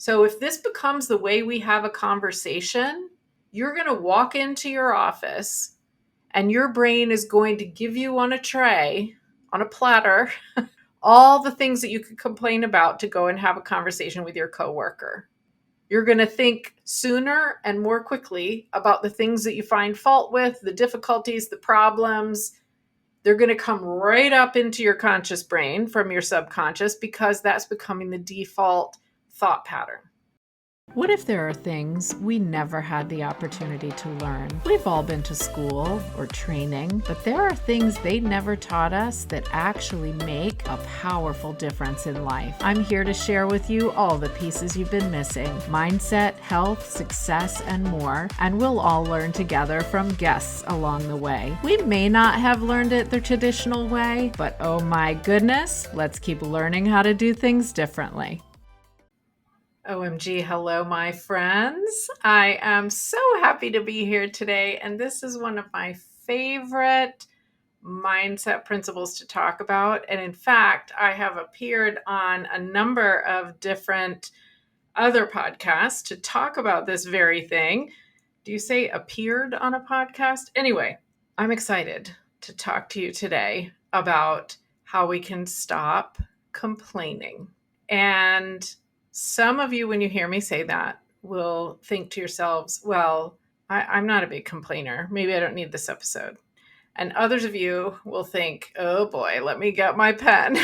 So if this becomes the way we have a conversation, you're going to walk into your office and your brain is going to give you on a tray, on a platter, all the things that you could complain about to go and have a conversation with your coworker. You're going to think sooner and more quickly about the things that you find fault with, the difficulties, the problems. They're going to come right up into your conscious brain from your subconscious because that's becoming the default thought pattern. What if there are things we never had the opportunity to learn? We've all been to school or training, but there are things they never taught us that actually make a powerful difference in life. I'm here to share with you all the pieces you've been missing: mindset, health, success, and more. And we'll all learn together from guests along the way. We may not have learned it the traditional way, but oh my goodness, let's keep learning how to do things differently. OMG, hello, my friends. I am so happy to be here today. And this is one of my favorite mindset principles to talk about. And in fact, I have appeared on a number of different other podcasts to talk about this very thing. Do you say appeared on a podcast? Anyway, I'm excited to talk to you today about how we can stop complaining. And some of you, when you hear me say that, will think to yourselves, well, I'm not a big complainer. Maybe I don't need this episode. And others of you will think, oh boy, let me get my pen.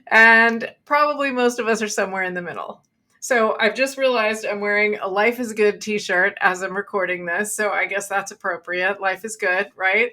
And probably most of us are somewhere in the middle. So I've just realized I'm wearing a Life is Good t-shirt as I'm recording this. So I guess that's appropriate. Life is good, right?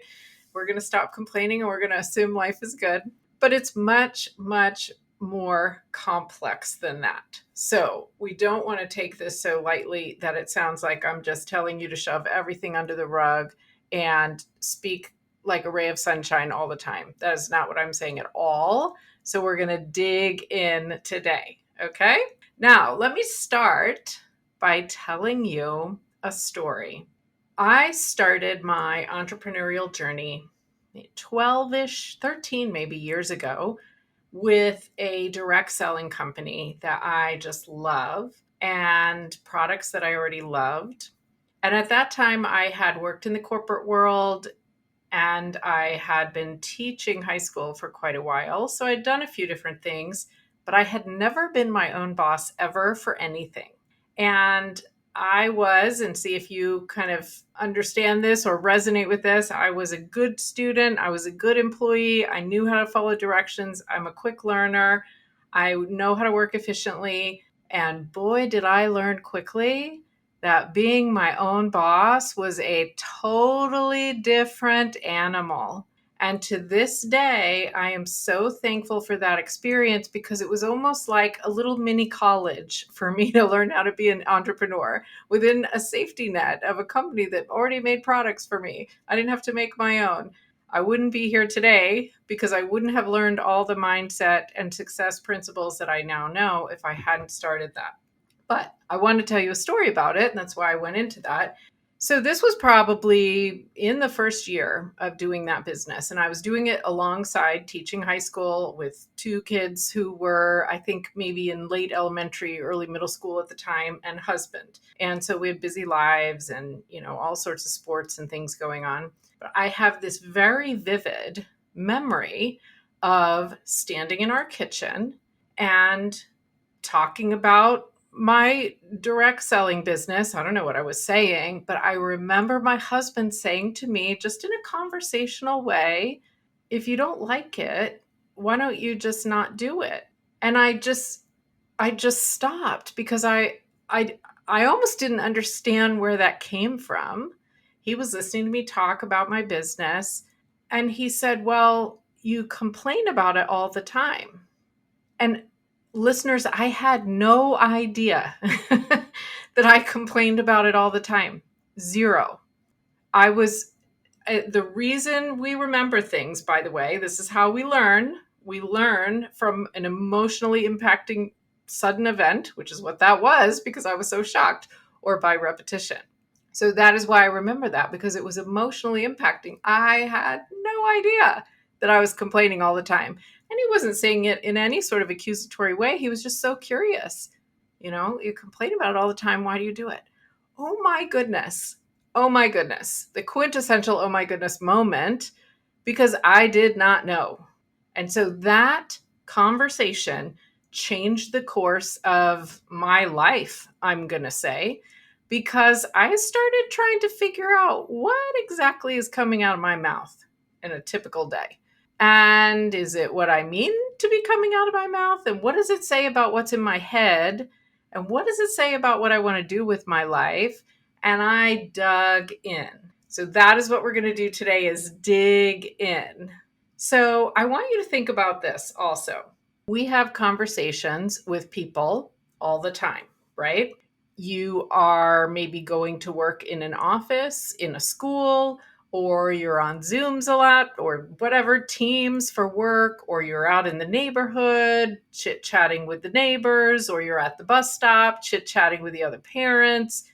We're going to stop complaining and we're going to assume life is good. But it's much, much more complex than that. So we don't want to take this so lightly that it sounds like I'm just telling you to shove everything under the rug and speak like a ray of sunshine all the time. That is not what I'm saying at all. So we're going to dig in today. Okay. Now let me start by telling you a story. I started my entrepreneurial journey 12-ish, 13 maybe years ago with a direct selling company that I just love and products that I already loved. And at that time, I had worked in the corporate world and I had been teaching high school for quite a while. So I'd done a few different things, but I had never been my own boss ever for anything. And I was, and see if you kind of understand this or resonate with this, I was a good student. I was a good employee. I knew how to follow directions. I'm a quick learner. I know how to work efficiently. And boy, did I learn quickly that being my own boss was a totally different animal. And to this day, I am so thankful for that experience because it was almost like a little mini college for me to learn how to be an entrepreneur within a safety net of a company that already made products for me. I didn't have to make my own. I wouldn't be here today because I wouldn't have learned all the mindset and success principles that I now know if I hadn't started that. But I wanted to tell you a story about it, and that's why I went into that. So this was probably in the first year of doing that business. And I was doing it alongside teaching high school with two kids who were, I think, maybe in late elementary, early middle school at the time, and husband. And so we had busy lives and, all sorts of sports and things going on. But I have this very vivid memory of standing in our kitchen and talking about my direct selling business. I don't know what I was saying, but I remember my husband saying to me, just in a conversational way, if you don't like it, why don't you just not do it? And I just stopped because I almost didn't understand where that came from. He was listening to me talk about my business and he said, well, you complain about it all the time. And listeners, I had no idea that I complained about it all the time. Zero. The reason we remember things, by the way, this is how we learn. We learn from an emotionally impacting sudden event, which is what that was because I was so shocked, or by repetition. So that is why I remember that, because it was emotionally impacting. I had no idea that I was complaining all the time. And he wasn't saying it in any sort of accusatory way. He was just so curious. You complain about it all the time. Why do you do it? Oh my goodness. Oh my goodness. The quintessential oh my goodness moment, because I did not know. And so that conversation changed the course of my life, I'm going to say, because I started trying to figure out what exactly is coming out of my mouth in a typical day. And is it what I mean to be coming out of my mouth? And what does it say about what's in my head? And what does it say about what I want to do with my life? And I dug in. So that is what we're going to do today, is dig in. So I want you to think about this also. We have conversations with people all the time, right? You are maybe going to work in an office, in a school, or you're on Zooms a lot, or whatever, Teams for work, or you're out in the neighborhood chit-chatting with the neighbors, or you're at the bus stop chit-chatting with the other parents.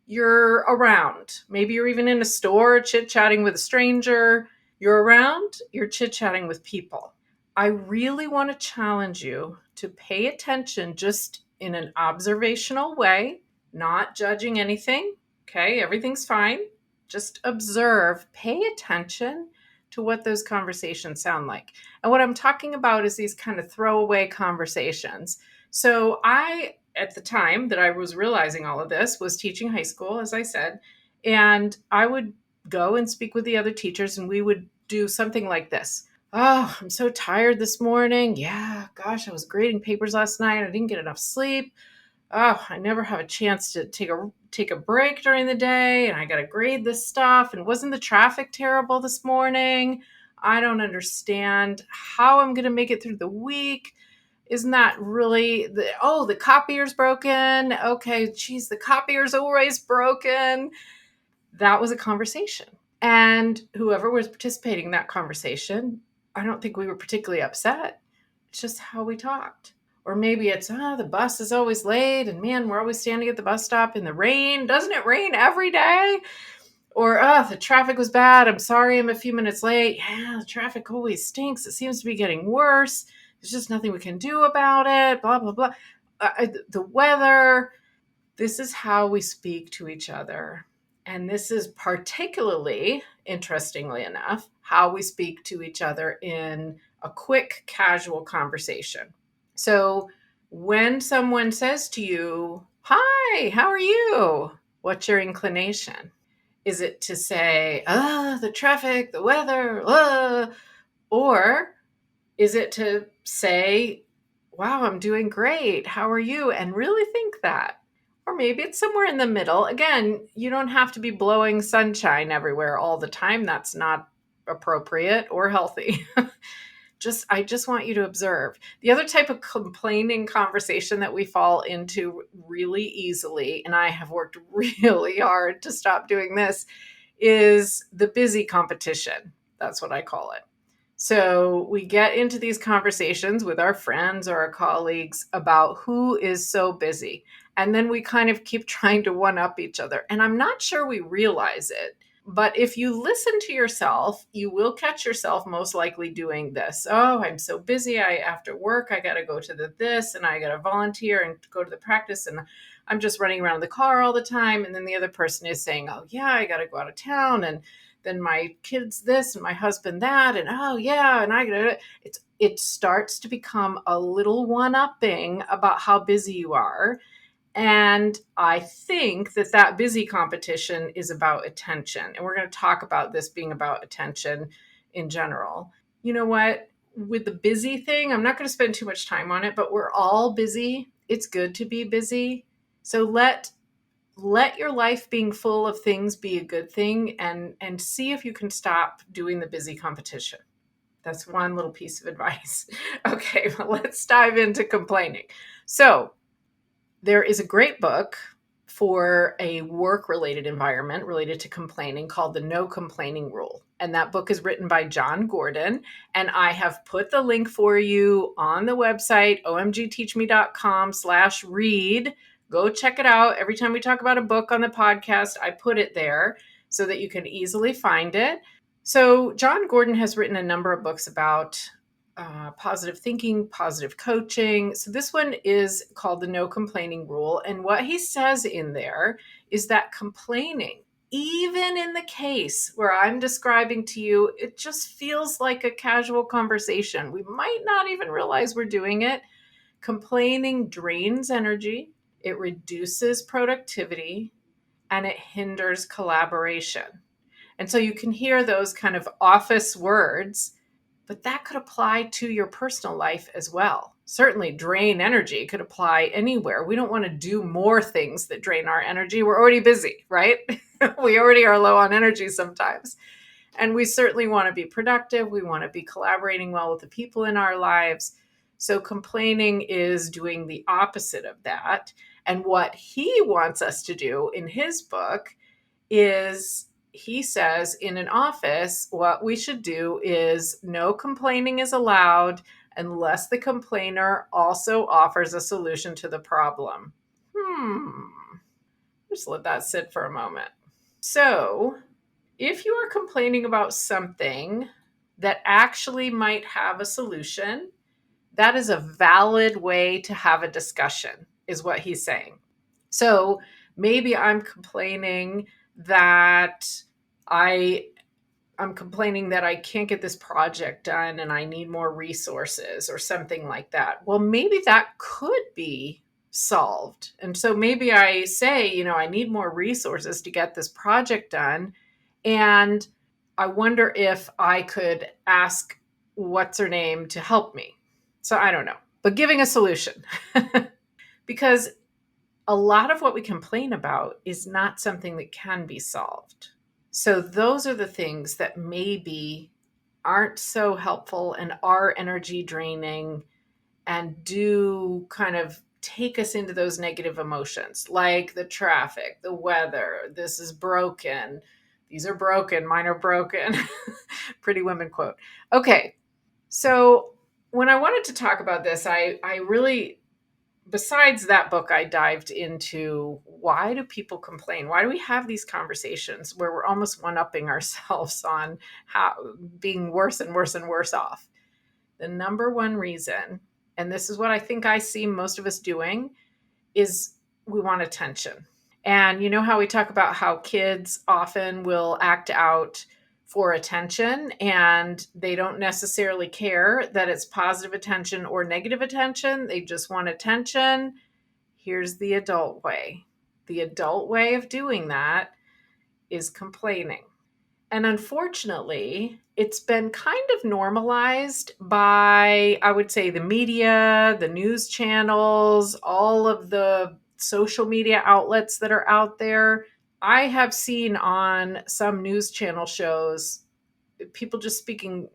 You're around. Maybe you're even in a store chit-chatting with a stranger. You're around, you're chit-chatting with people. I really want to challenge you to pay attention just in an observational way, not judging anything. Okay, everything's fine. Just observe, pay attention to what those conversations sound like. And what I'm talking about is these kind of throwaway conversations. So at the time that I was realizing all of this, was teaching high school, as I said, and I would go and speak with the other teachers, and we would do something like this. Oh, I'm so tired this morning. Yeah, gosh, I was grading papers last night. I didn't get enough sleep. Oh, I never have a chance to take a break during the day, and I got to grade this stuff. And wasn't the traffic terrible this morning? I don't understand how I'm going to make it through the week. Isn't that really the copier's broken? Okay, geez, the copier's always broken. That was a conversation. And whoever was participating in that conversation, I don't think we were particularly upset. It's just how we talked. Or maybe it's, the bus is always late, and man, we're always standing at the bus stop in the rain. Doesn't it rain every day? Or, the traffic was bad. I'm sorry I'm a few minutes late. Yeah, the traffic always stinks. It seems to be getting worse. There's just nothing we can do about it. Blah, blah, blah. The weather. This is how we speak to each other. And this is particularly, interestingly enough, how we speak to each other in a quick, casual conversation. So when someone says to you, "Hi, how are you?" What's your inclination? Is it to say, the traffic, the weather, or is it to say, "Wow, I'm doing great. How are you?" And really think that. Or maybe it's somewhere in the middle. Again, you don't have to be blowing sunshine everywhere all the time. That's not appropriate or healthy. I just want you to observe. The other type of complaining conversation that we fall into really easily, and I have worked really hard to stop doing this, is the busy competition. That's what I call it. So we get into these conversations with our friends or our colleagues about who is so busy. And then we kind of keep trying to one up each other. And I'm not sure we realize it. But if you listen to yourself, you will catch yourself most likely doing this. Oh, I'm so busy. After work, I got to go to this, and I got to volunteer and go to the practice. And I'm just running around the car all the time. And then the other person is saying, oh, yeah, I got to go out of town. And then my kids this and my husband that. And oh, yeah. And it starts to become a little one-upping about how busy you are. And I think that busy competition is about attention. And we're going to talk about this being about attention in general. You know what? With the busy thing, I'm not going to spend too much time on it, but we're all busy. It's good to be busy. So let your life being full of things be a good thing, and see if you can stop doing the busy competition. That's one little piece of advice. Okay, well, let's dive into complaining. So, there is a great book for a work-related environment related to complaining called The No Complaining Rule. And that book is written by John Gordon. And I have put the link for you on the website, omgteachme.com/read. Go check it out. Every time we talk about a book on the podcast, I put it there so that you can easily find it. So John Gordon has written a number of books about positive thinking, positive coaching. So this one is called the no complaining rule. And what he says in there is that complaining, even in the case where I'm describing to you, it just feels like a casual conversation. We might not even realize we're doing it. Complaining drains energy, it reduces productivity, and it hinders collaboration. And so you can hear those kind of office words, but that could apply to your personal life as well. Certainly, drain energy could apply anywhere. We don't want to do more things that drain our energy. We're already busy, right? We already are low on energy sometimes. And we certainly want to be productive. We want to be collaborating well with the people in our lives. So complaining is doing the opposite of that. And what he wants us to do in his book is, he says, in an office, what we should do is no complaining is allowed unless the complainer also offers a solution to the problem. Just let that sit for a moment. So, if you are complaining about something that actually might have a solution, that is a valid way to have a discussion, is what he's saying. So maybe I'm complaining that I'm complaining that I can't get this project done and I need more resources or something like that. Well, maybe that could be solved. And so maybe I say, I need more resources to get this project done. And I wonder if I could ask what's her name to help me. So I don't know, but giving a solution. Because a lot of what we complain about is not something that can be solved. So those are the things that maybe aren't so helpful and are energy draining and do kind of take us into those negative emotions, like the traffic, the weather, this is broken, these are broken, mine are broken. Pretty Women quote. Okay, so when I wanted to talk about this, I really, besides that book, I dived into, why do people complain? Why do we have these conversations where we're almost one-upping ourselves on how being worse and worse and worse off? The number one reason, and this is what I think I see most of us doing, is we want attention. And you know how we talk about how kids often will act out for attention and they don't necessarily care that it's positive attention or negative attention. They just want attention. Here's the adult way. The adult way of doing that is complaining. And unfortunately, it's been kind of normalized by, I would say, the media, the news channels, all of the social media outlets that are out there. I have seen on some news channel shows people just speaking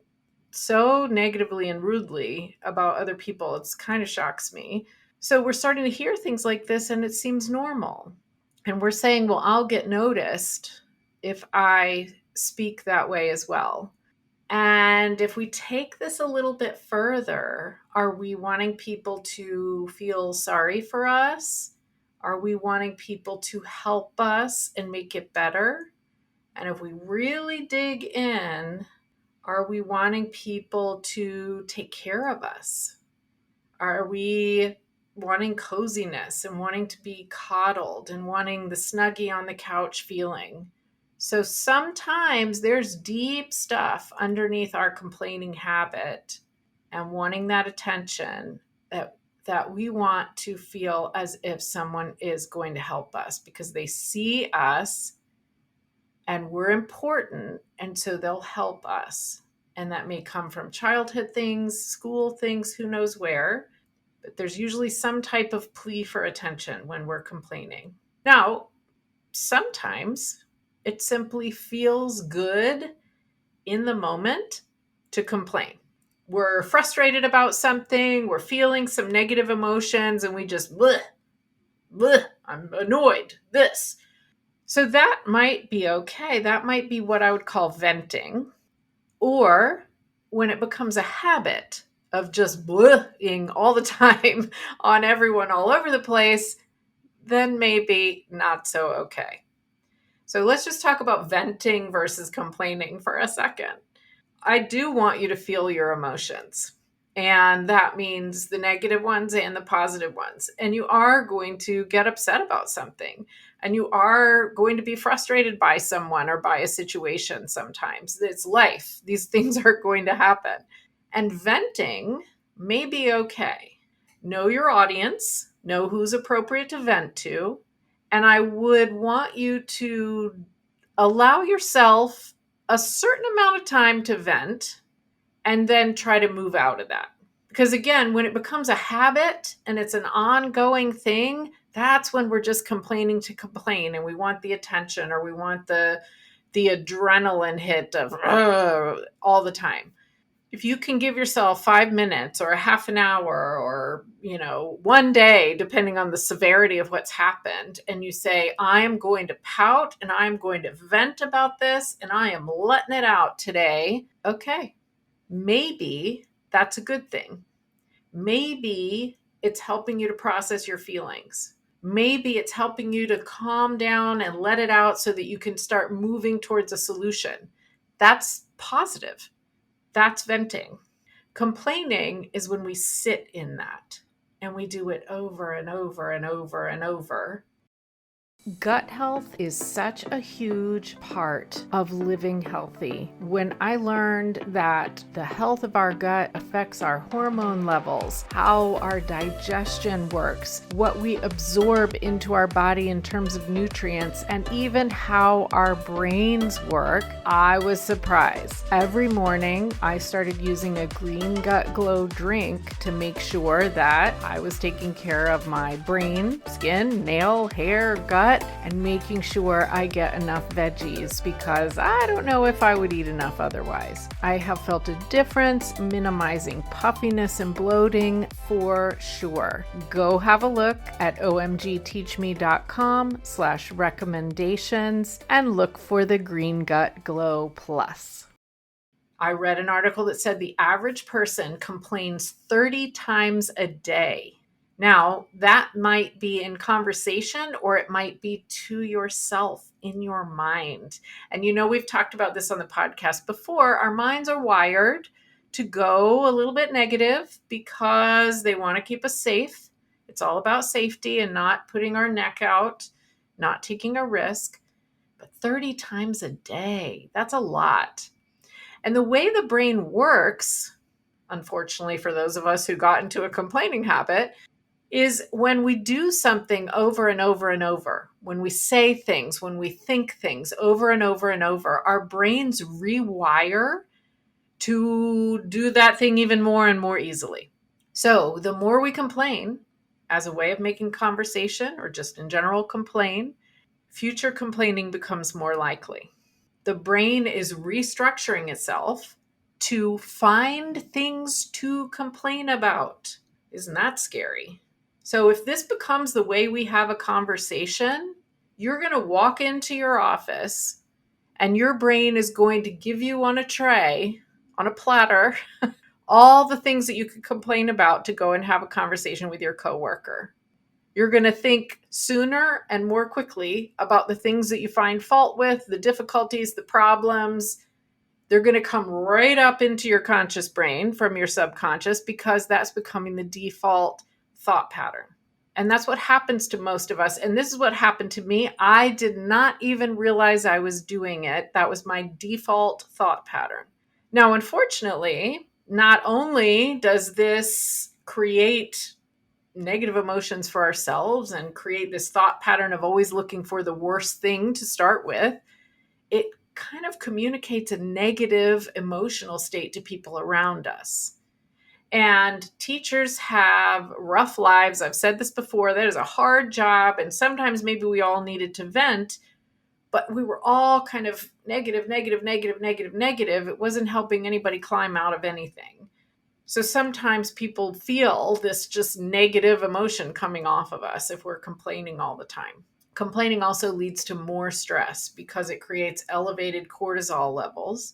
so negatively and rudely about other people. It's kind of shocks me. So we're starting to hear things like this and it seems normal. And we're saying, well, I'll get noticed if I speak that way as well. And if we take this a little bit further, are we wanting people to feel sorry for us? Are we wanting people to help us and make it better? And if we really dig in, are we wanting people to take care of us? Are we wanting coziness and wanting to be coddled and wanting the snuggie on the couch feeling? So sometimes there's deep stuff underneath our complaining habit and wanting that attention that we want to feel as if someone is going to help us because they see us and we're important, and so they'll help us. And that may come from childhood things, school things, who knows where. But there's usually some type of plea for attention when we're complaining. Now, sometimes it simply feels good in the moment to complain. We're frustrated about something, we're feeling some negative emotions, and we just, bleh, bleh, I'm annoyed, this. So that might be okay. That might be what I would call venting. Or when it becomes a habit of just blehing all the time on everyone all over the place, then maybe not so okay. So let's just talk about venting versus complaining for a second. I do want you to feel your emotions. And that means the negative ones and the positive ones. And you are going to get upset about something. And you are going to be frustrated by someone or by a situation sometimes. It's life. These things are going to happen. And venting may be okay. Know your audience, know who's appropriate to vent to. And I would want you to allow yourself a certain amount of time to vent and then try to move out of that. Because again, when it becomes a habit and it's an ongoing thing, that's when we're just complaining to complain and we want the attention or we want the adrenaline hit of all the time. If you can give yourself 5 minutes or a half an hour or, one day, depending on the severity of what's happened, and you say, I am going to pout and I'm going to vent about this and I am letting it out today. Okay. Maybe that's a good thing. Maybe it's helping you to process your feelings. Maybe it's helping you to calm down and let it out so that you can start moving towards a solution. That's positive. That's venting. Complaining is when we sit in that and we do it over and over and over and over. Gut health is such a huge part of living healthy. When I learned that the health of our gut affects our hormone levels, how our digestion works, what we absorb into our body in terms of nutrients, and even how our brains work, I was surprised. Every morning, I started using a Green Gut Glow drink to make sure that I was taking care of my brain, skin, nail, hair, gut, and making sure I get enough veggies because I don't know if I would eat enough otherwise. I have felt a difference minimizing puffiness and bloating for sure. Go have a look at omgteachme.com/recommendations and look for the Green Gut Glow Plus. I read an article that said the average person complains 30 times a day. Now, that might be in conversation or it might be to yourself in your mind. And we've talked about this on the podcast before. Our minds are wired to go a little bit negative because they want to keep us safe. It's all about safety and not putting our neck out, not taking a risk. But 30 times a day, that's a lot. And the way the brain works, unfortunately for those of us who got into a complaining habit, is when we do something over and over and over, when we say things, when we think things over and over and over, our brains rewire to do that thing even more and more easily. So the more we complain as a way of making conversation or just in general complain, future complaining becomes more likely. The brain is restructuring itself to find things to complain about. Isn't that scary? So if this becomes the way we have a conversation, you're going to walk into your office and your brain is going to give you on a tray, on a platter, all the things that you could complain about to go and have a conversation with your coworker. You're going to think sooner and more quickly about the things that you find fault with, the difficulties, the problems. They're going to come right up into your conscious brain from your subconscious because that's becoming the default thought pattern. And that's what happens to most of us. And this is what happened to me. I did not even realize I was doing it. That was my default thought pattern. Now, unfortunately, not only does this create negative emotions for ourselves and create this thought pattern of always looking for the worst thing to start with, it kind of communicates a negative emotional state to people around us. And teachers have rough lives. I've said this before. That is a hard job. And sometimes maybe we all needed to vent, but we were all kind of negative. It wasn't helping anybody climb out of anything. So sometimes people feel this just negative emotion coming off of us if we're complaining all the time. Complaining also leads to more stress because it creates elevated cortisol levels.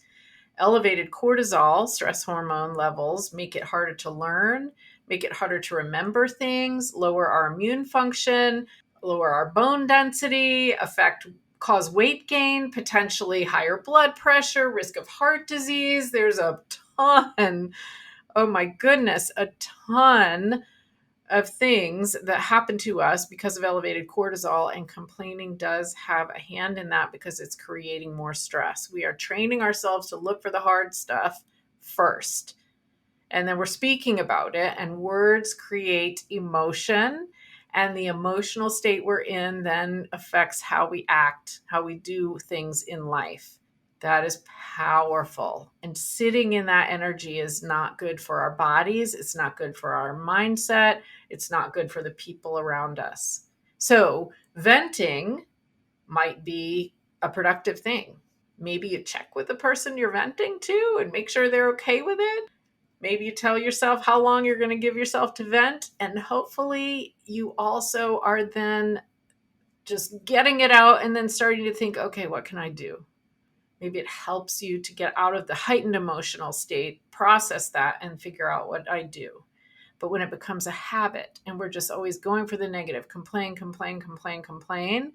Elevated cortisol, stress hormone levels, make it harder to learn, make it harder to remember things, lower our immune function, lower our bone density, cause weight gain, potentially higher blood pressure, risk of heart disease. There's a ton Oh my goodness, a ton of things that happen to us because of elevated cortisol, and complaining does have a hand in that because it's creating more stress. We are training ourselves to look for the hard stuff first, and then we're speaking about it, and words create emotion, and the emotional state we're in then affects how we act, how we do things in life. That is powerful. And sitting in that energy is not good for our bodies. It's not good for our mindset. It's not good for the people around us. So, venting might be a productive thing. Maybe you check with the person you're venting to and make sure they're okay with it. Maybe you tell yourself how long you're going to give yourself to vent. And hopefully, you also are then just getting it out and then starting to think, okay, what can I do? Maybe it helps you to get out of the heightened emotional state, process that, and figure out what I do. But when it becomes a habit and we're just always going for the negative, complain, complain, complain, complain,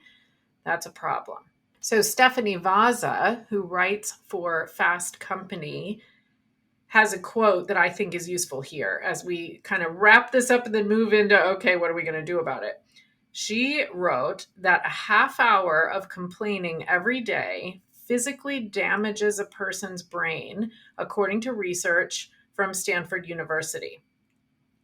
that's a problem. So Stephanie Vaza, who writes for Fast Company, has a quote that I think is useful here as we kind of wrap this up and then move into, okay, what are we going to do about it? She wrote that a half hour of complaining every day physically damages a person's brain, according to research from Stanford University.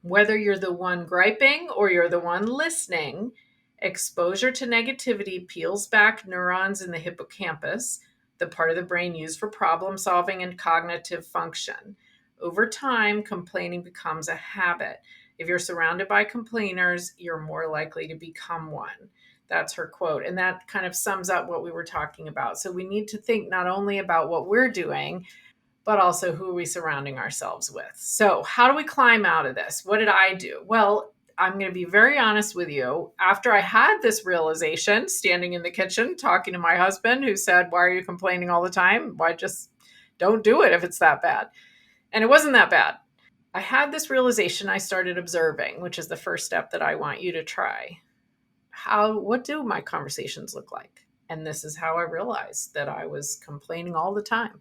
Whether you're the one griping or you're the one listening, exposure to negativity peels back neurons in the hippocampus, the part of the brain used for problem solving and cognitive function. Over time, complaining becomes a habit. If you're surrounded by complainers, you're more likely to become one. That's her quote. And that kind of sums up what we were talking about. So we need to think not only about what we're doing, but also who are we surrounding ourselves with. So how do we climb out of this? What did I do? Well, I'm going to be very honest with you. After I had this realization, standing in the kitchen, talking to my husband, who said, why are you complaining all the time? Why just don't do it if it's that bad? And it wasn't that bad. I had this realization. I started observing, which is the first step that I want you to try. What do my conversations look like? And this is how I realized that I was complaining all the time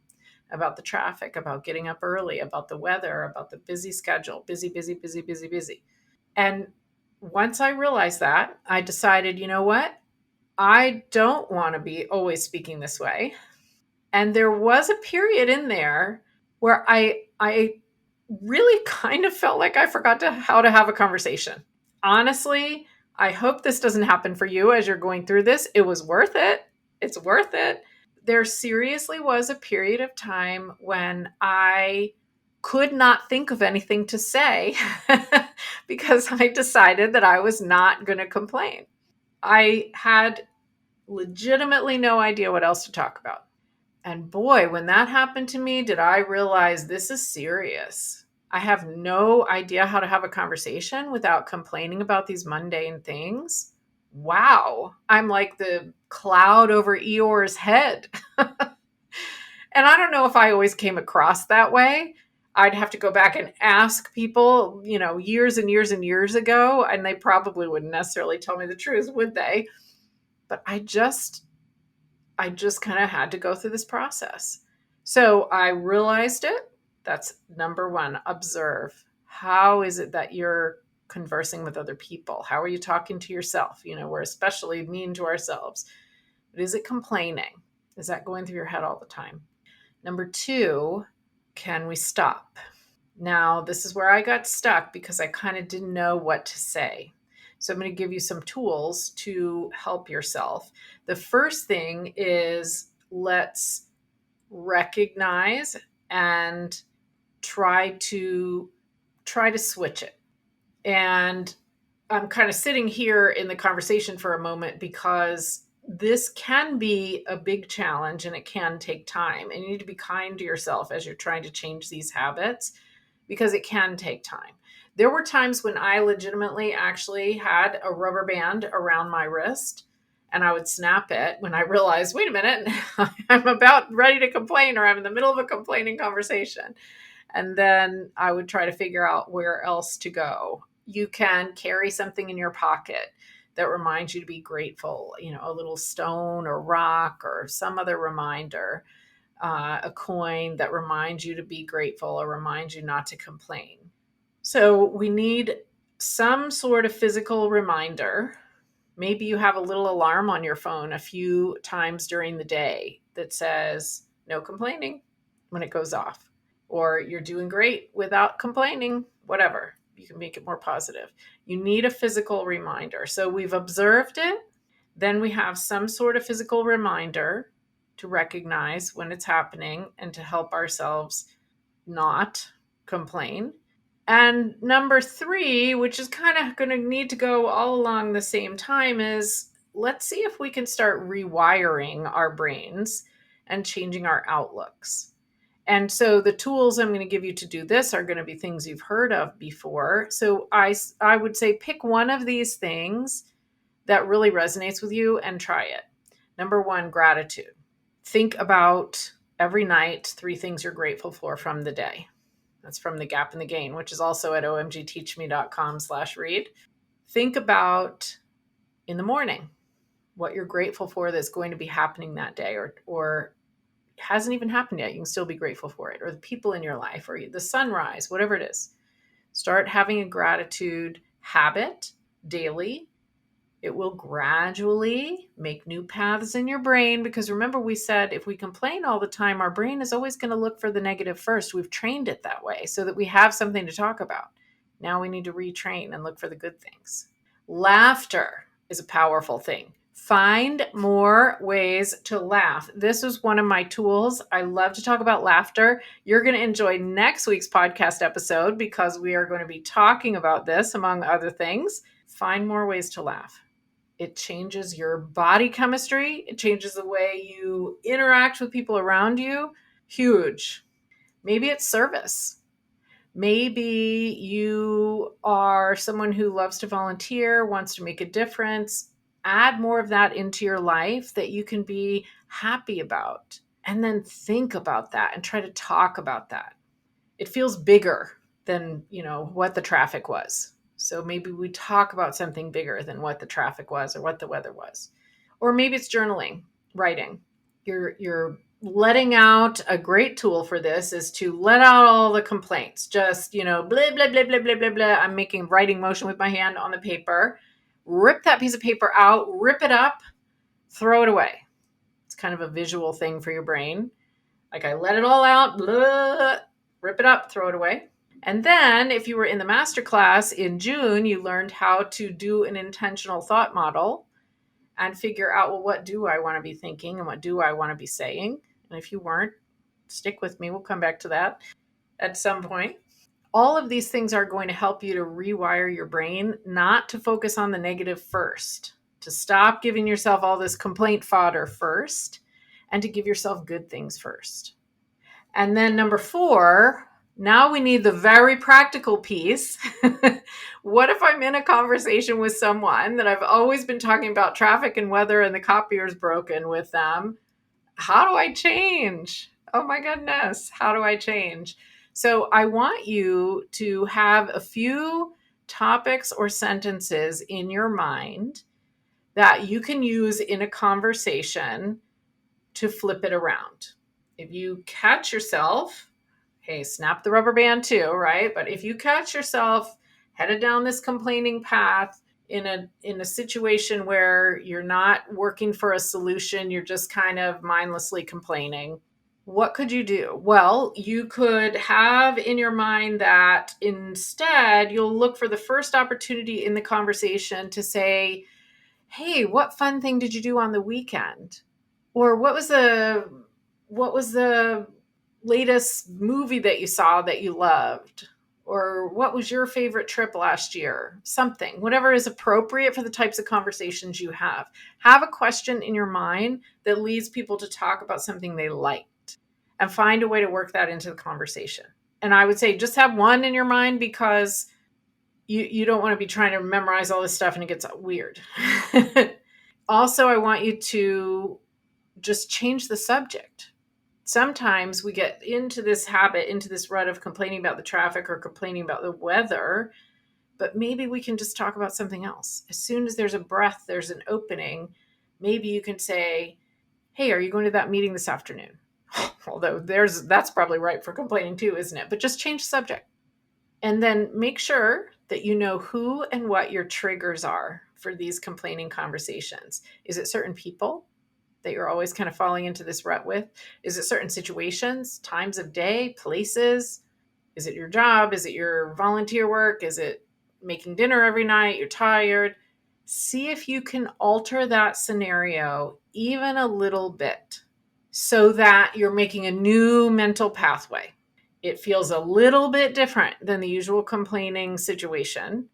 about the traffic, about getting up early, about the weather, about the busy schedule, busy, busy, busy, busy, busy. And once I realized that, I decided, you know what? I don't want to be always speaking this way. And there was a period in there where I really kind of felt like I forgot how to have a conversation. Honestly, I hope this doesn't happen for you as you're going through this. It was worth it. It's worth it. There seriously was a period of time when I could not think of anything to say because I decided that I was not going to complain. I had legitimately no idea what else to talk about. And boy, when that happened to me, did I realize this is serious. I have no idea how to have a conversation without complaining about these mundane things. Wow. I'm like the cloud over Eeyore's head. And I don't know if I always came across that way. I'd have to go back and ask people, years and years and years ago, and they probably wouldn't necessarily tell me the truth, would they? But I just kind of had to go through this process. So I realized it. That's number one. Observe. How is it that you're conversing with other people? How are you talking to yourself? We're especially mean to ourselves. But is it complaining? Is that going through your head all the time? Number two, can we stop? Now, this is where I got stuck because I kind of didn't know what to say. So I'm going to give you some tools to help yourself. The first thing is let's recognize and try to switch it. And I'm kind of sitting here in the conversation for a moment because this can be a big challenge and it can take time. And you need to be kind to yourself as you're trying to change these habits because it can take time. There were times when I legitimately actually had a rubber band around my wrist and I would snap it when I realized, wait a minute, I'm about ready to complain or I'm in the middle of a complaining conversation. And then I would try to figure out where else to go. You can carry something in your pocket that reminds you to be grateful, a little stone or rock or some other reminder. a coin that reminds you to be grateful or reminds you not to complain. So we need some sort of physical reminder. Maybe you have a little alarm on your phone a few times during the day that says no complaining when it goes off, or you're doing great without complaining, whatever. You can make it more positive. You need a physical reminder. So we've observed it. Then we have some sort of physical reminder to recognize when it's happening and to help ourselves not complain. And number three, which is kind of going to need to go all along the same time, is let's see if we can start rewiring our brains and changing our outlooks. And so the tools I'm going to give you to do this are going to be things you've heard of before. So I would say pick one of these things that really resonates with you and try it. Number one, gratitude. Think about every night 3 things you're grateful for from the day. That's from The Gap and the Gain, which is also at omgteachme.com/read. Think about in the morning what you're grateful for that's going to be happening that day, or hasn't even happened yet. You can still be grateful for it, or the people in your life, or the sunrise, whatever it is. Start having a gratitude habit daily. It will gradually make new paths in your brain, because remember, we said if we complain all the time, our brain is always going to look for the negative first. We've trained it that way so that we have something to talk about. Now we need to retrain and look for the good things. Laughter is a powerful thing. Find more ways to laugh. This is one of my tools. I love to talk about laughter. You're going to enjoy next week's podcast episode because we are going to be talking about this, among other things. Find more ways to laugh. It changes your body chemistry. It changes the way you interact with people around you. Huge. Maybe it's service. Maybe you are someone who loves to volunteer, wants to make a difference. Add more of that into your life that you can be happy about. And then think about that and try to talk about that. It feels bigger than, what the traffic was. So maybe we talk about something bigger than what the traffic was or what the weather was. Or maybe it's journaling, writing. You're letting out. A great tool for this is to let out all the complaints. Just, blah, blah, blah, blah, blah, blah, blah. I'm making a writing motion with my hand on the paper. Rip that piece of paper out, rip it up, throw it away. It's kind of a visual thing for your brain. Like I let it all out, blah, rip it up, throw it away. And then if you were in the masterclass in June, you learned how to do an intentional thought model and figure out, well, what do I want to be thinking and what do I want to be saying? And if you weren't, stick with me. We'll come back to that at some point. All of these things are going to help you to rewire your brain, not to focus on the negative first, to stop giving yourself all this complaint fodder first, and to give yourself good things first. And then number 4, now we need the very practical piece. What if I'm in a conversation with someone that I've always been talking about traffic and weather and the copier's broken with them? How do I change? Oh my goodness. How do I change? So I want you to have a few topics or sentences in your mind that you can use in a conversation to flip it around. If you catch yourself, hey, snap the rubber band too, right? But if you catch yourself headed down this complaining path in a situation where you're not working for a solution, you're just kind of mindlessly complaining, what could you do? Well, you could have in your mind that instead you'll look for the first opportunity in the conversation to say, hey, what fun thing did you do on the weekend? Or what was the latest movie that you saw that you loved? Or what was your favorite trip last year? Something, whatever is appropriate for the types of conversations you have. Have a question in your mind that leads people to talk about something they liked and find a way to work that into the conversation. And I would say just have one in your mind because you don't want to be trying to memorize all this stuff and it gets weird. Also, I want you to just change the subject. Sometimes we get into this habit, into this rut of complaining about the traffic or complaining about the weather, but maybe we can just talk about something else. As soon as there's a breath, there's an opening, maybe you can say, hey, are you going to that meeting this afternoon? Although that's probably right for complaining too, isn't it? But just change the subject. And then make sure that you know who and what your triggers are for these complaining conversations. Is it certain people that you're always kind of falling into this rut with? Is it certain situations, times of day, places? Is it your job? Is it your volunteer work? Is it making dinner every night? You're tired. See if you can alter that scenario even a little bit so that you're making a new mental pathway. It feels a little bit different than the usual complaining situation.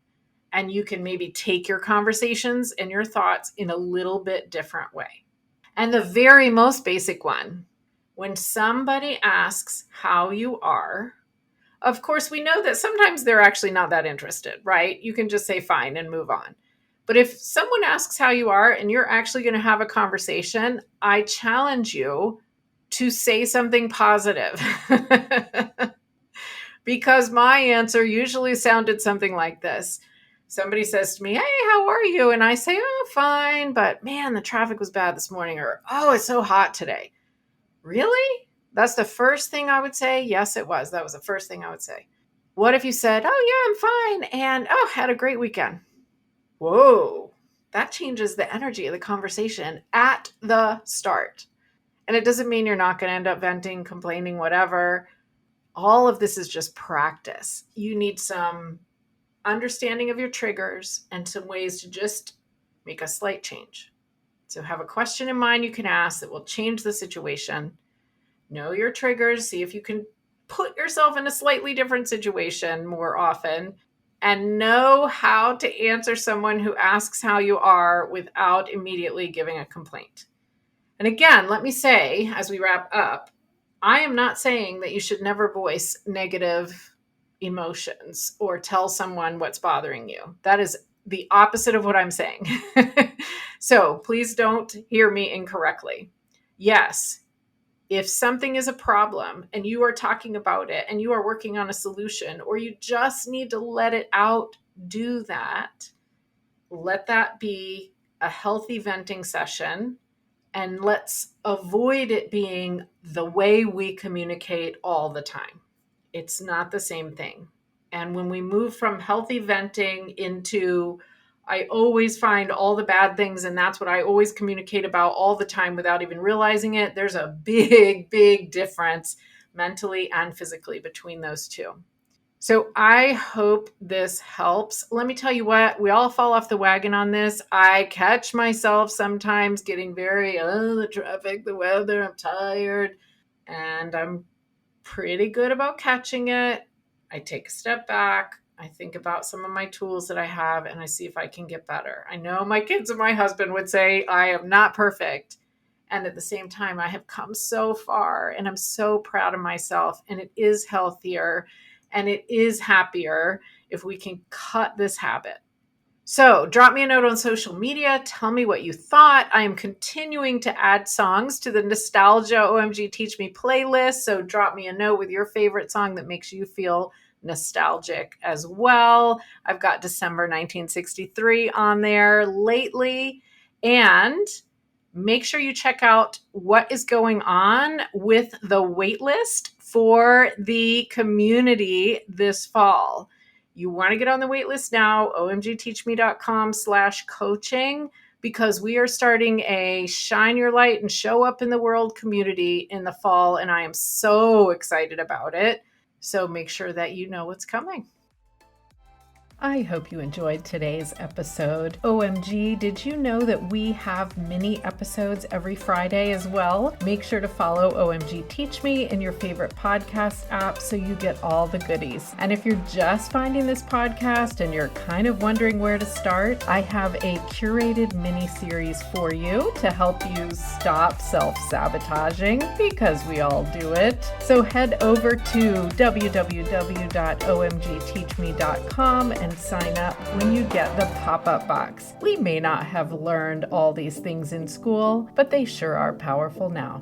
And you can maybe take your conversations and your thoughts in a little bit different way. And the very most basic one, when somebody asks how you are, of course, we know that sometimes they're actually not that interested, right? You can just say fine and move on. But if someone asks how you are and you're actually going to have a conversation, I challenge you to say something positive. Because my answer usually sounded something like this. Somebody says to me, hey, how are you? And I say, oh, fine, but man, the traffic was bad this morning. Or, oh, it's so hot today. Really? That's the first thing I would say? Yes, it was. That was the first thing I would say. What if you said, oh, yeah, I'm fine. And, oh, had a great weekend. Whoa, that changes the energy of the conversation at the start. And it doesn't mean you're not going to end up venting, complaining, whatever. All of this is just practice. You need some understanding of your triggers and some ways to just make a slight change. So have a question in mind you can ask that will change the situation. Know your triggers. See if you can put yourself in a slightly different situation more often, and know how to answer someone who asks how you are without immediately giving a complaint. And again, let me say, as we wrap up, I am not saying that you should never voice negative emotions or tell someone what's bothering you. That is the opposite of what I'm saying. So please don't hear me incorrectly. Yes, if something is a problem and you are talking about it and you are working on a solution, or you just need to let it out, do that. Let that be a healthy venting session. And let's avoid it being the way we communicate all the time. It's not the same thing. And when we move from healthy venting into, I always find all the bad things and that's what I always communicate about all the time without even realizing it, there's a big, big difference mentally and physically between those two. So I hope this helps. Let me tell you what, we all fall off the wagon on this. I catch myself sometimes getting very, the traffic, the weather, I'm tired. And I'm pretty good about catching it. I take a step back. I think about some of my tools that I have and I see if I can get better. I know my kids and my husband would say I am not perfect. And at the same time, I have come so far and I'm so proud of myself, and it is healthier and it is happier if we can cut this habit. So drop me a note on social media. Tell me what you thought. I am continuing to add songs to the Nostalgia OMG Teach Me playlist. So drop me a note with your favorite song that makes you feel nostalgic as well. I've got December 1963 on there lately. And make sure you check out what is going on with the waitlist for the community this fall. You want to get on the waitlist now, omgteachme.com/coaching, because we are starting a Shine Your Light and Show Up in the World community in the fall, and I am so excited about it. So make sure that you know what's coming. I hope you enjoyed today's episode. OMG, did you know that we have mini episodes every Friday as well? Make sure to follow OMG Teach Me in your favorite podcast app so you get all the goodies. And if you're just finding this podcast and you're kind of wondering where to start, I have a curated mini series for you to help you stop self-sabotaging, because we all do it. So head over to www.omgteachme.com and sign up when you get the pop-up box. We may not have learned all these things in school, but they sure are powerful now.